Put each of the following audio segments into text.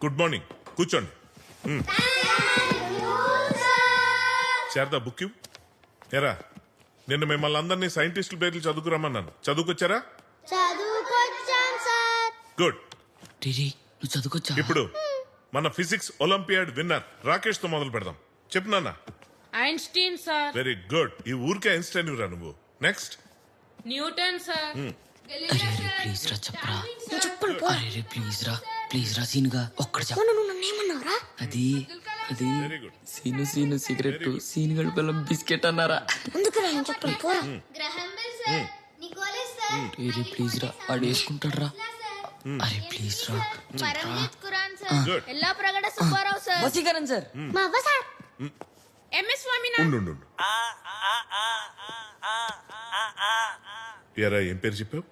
Good morning, కూర్చోండి. Sharada book you. ఎరా, నిన్న మిమ్మల్ని అందరినీ సైంటిస్టుల పేర్లు చదువుకురమ్మన్నాను. చదువుకొచ్చారా? గుడ్. నువ్వు చదువుకొచ్చా? ఇప్పుడు మన ఫిజిక్స్ ఒలింపియాడ్ విన్నర్ రాకేష్ తో మొదలు పెడదాం. చెప్పు నాన్న. Einstein sir. Very good. ఈ ఊరికే ఐన్స్టైన్ రా నువ్వు. Next Newton sir. అరే ప్లీజ్ రా చెప్పరా. అరే ప్లీజ్ రా సీనుగా ఒక్కడ చెప్ప. అది అది very good. Scene cigarette scene గడి పిల్లం బిస్కెట్ అన్నారా. అరే ప్లీజ్ రా వాడు వేసుకుంటాడు రా. అరే ప్లీజ్ రా ఎల్లా ప్రగడ సుబ్బారావు సార్. వసీకరణ్ సార్. మా అవ్వ సార్. ఎంఎస్ స్వామినాథన్. ఉండు. ఎరా, ఏం పేరు చెప్పావు?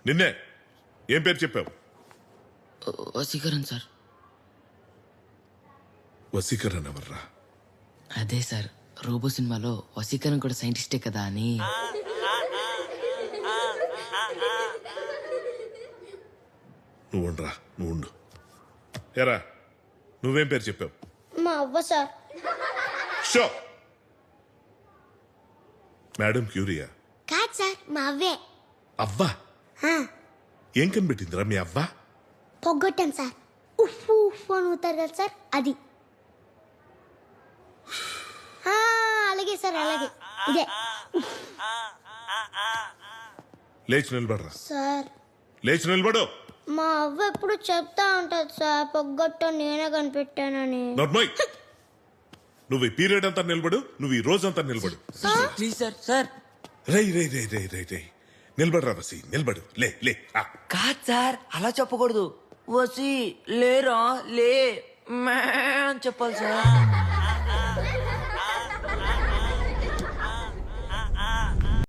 నిన్నే ఏం పేరు చెప్పావు? వసీకరణ్ సార్. వసీకరణ్ ఎవర్రా? అదే సార్, రోబో సినిమాలో వసీకరణ్ కూడా సైంటిస్టే కదా అని. నువ్వు ఉండరా, నువ్వు ఉండు. ఎరా, నువ్వేం పేరు చెప్పావు? మా అవ్వ సార్. షో. మేడం క్యూరియా? కాదు సార్, మా అవ్వే. అవ్వా? ఏం కనిపెట్టిందిరా మీ అవ్వ? పొగ్గొట్టాం సార్. ఉఫ్ ఉఫ్ అని ఊతారు కదా సార్, అది. అలాగే సార్, అలాగే ఇదే. లేచి నిలబడరా. సార్, లేచి నిలబడు. మా అవ్వ ఎప్పుడు చెప్తా ఉంటది సార్, పొగ్గొట్టం నేనే కనిపెట్టానని. నర్మయ్, నువ్వు ఈ పీరియడ్ అంతా నిలబడు, నువ్వు ఈ రోజు అంతా నిలబడు. Please sir. రై నిలబడరా వసి, నిలబడు. లే. కాదు సార్, అలా చెప్పకూడదు. వసి లేరా లే మ్యా అని చెప్పాలి సార్.